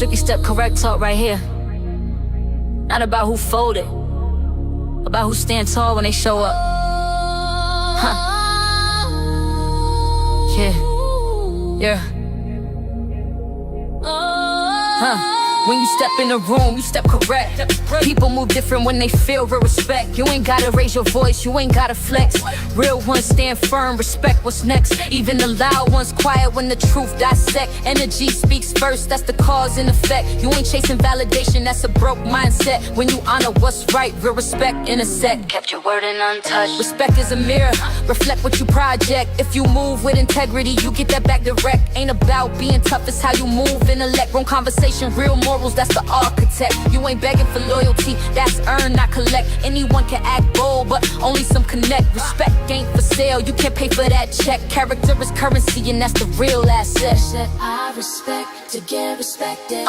Strictly step correct talk right here. Not about who folded, about who stand tall when they show up. Huh. Yeah. Huh. When you step in the room, you step correct. People move different when they feel real respect. You ain't gotta raise your voice, you ain't gotta flex. Real ones stand firm, respect what's next. Even the loud ones quiet when the truth dissect. Energy speaks first, that's the cause and effect. You ain't chasing validation, that's a broke mindset. When you honor what's right, real respect intersect. Kept your word and untouched. Respect is a mirror, reflect what you project. If you move with integrity, you get that back direct. Ain't about being tough, it's how you move. Intellect, wrong conversation, real morals, that's the architect. You ain't begging for loyalty, that's earn, not collect. Anyone can act bold, but only some connect. Respect ain't for sale, you can't pay for that check. Character is currency, and that's the real asset. That I respect to get respected.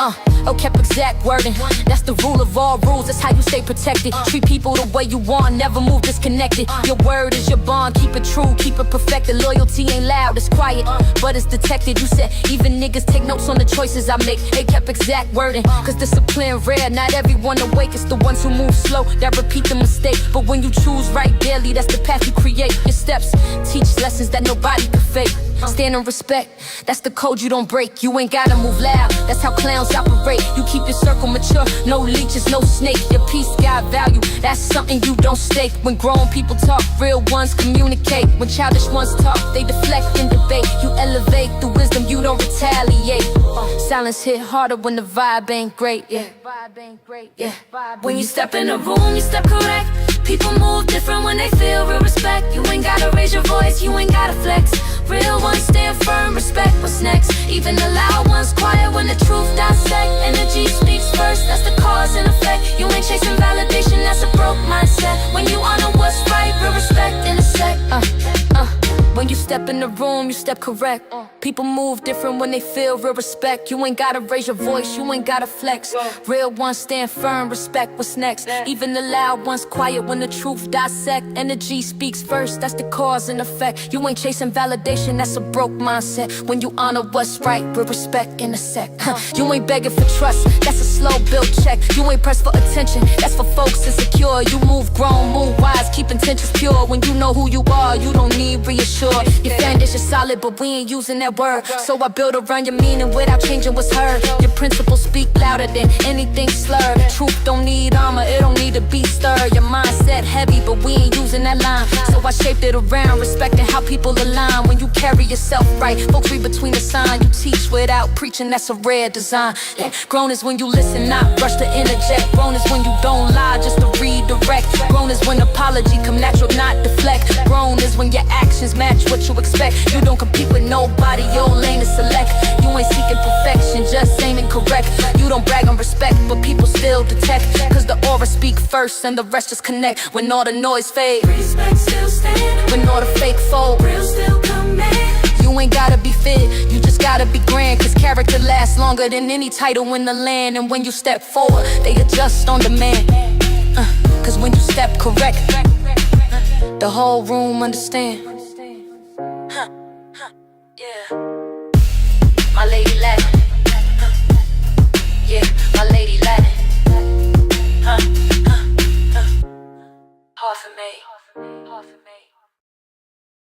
Kept exact wording. That's the rule of all rules, that's how you stay protected. Treat people the way you want, never move disconnected. Your word is your bond, keep it true, keep it perfected. Loyalty ain't loud, it's quiet, but it's detected. You said even niggas take notes on the choices I make. They kept exact wording, cause discipline rare. Not everyone awake, it's the ones who move slow that repeat the mistake. But when you choose right daily, that's the path you create. Your steps teach lessons that nobody can fake. Stand in respect, that's the code you don't break. You ain't gotta move loud, that's how clowns operate. You keep your circle mature, no leeches, no snake. Your peace got value, that's something you don't stake. When grown people talk, real ones communicate. When childish ones talk, they deflect and debate. You elevate through wisdom, you don't retaliate. Silence hit harder when the vibe ain't great, yeah. When you step in the room, you step correct. People move different when they feel real respect. You ain't gotta raise your voice, you ain't gotta flex. Real ones stand firm, respect what's next. Even the loud ones quiet when the truth dissect. Energy speaks first, that's the cause and effect. You ain't chasing validation, that's a broke mindset. When you honor what's right, real respect intersect. When you step in the room, you step correct. People move different when they feel real respect. You ain't gotta raise your voice, you ain't gotta flex. Real ones stand firm, respect what's next. Even the loud ones quiet when the truth dissect. Energy speaks first, that's the cause and effect. You ain't chasing validation, that's a broke mindset. When you honor what's right, real respect intersect. You ain't begging for trust, that's a slow build check. You ain't pressed for attention, that's for folks insecure. You move grown, move wise, keep intentions pure. When you know who you are, you don't need reassurance. Your foundation's solid, but we ain't using that word. So I build around your meaning without changing what's heard. Your principles speak louder than anything slurred. Truth don't need armor, it don't need to be stirred. Your mindset heavy, but we ain't using that line. So I shaped it around, respecting how people align. When you carry yourself right, folks read between the signs. You teach without preaching, that's a rare design. Grown is when you listen, not rush to interject. Grown is when you don't lie, just to redirect. Grown is when apology come natural, not deflect. Grown is when your actions match what you expect. You don't compete with nobody, your lane to select. You ain't seeking perfection, just aiming correct. You don't brag on respect, but people still detect. Cause the aura speak first and the rest just connect. When all the noise fades, Respect still stand. when all the fake fold, Real still command. you ain't gotta be fit, you just gotta be grand. Cause character lasts longer than any title in the land. And when you step forward, they adjust on demand. Cause when you step correct, the whole room understand. Yeah.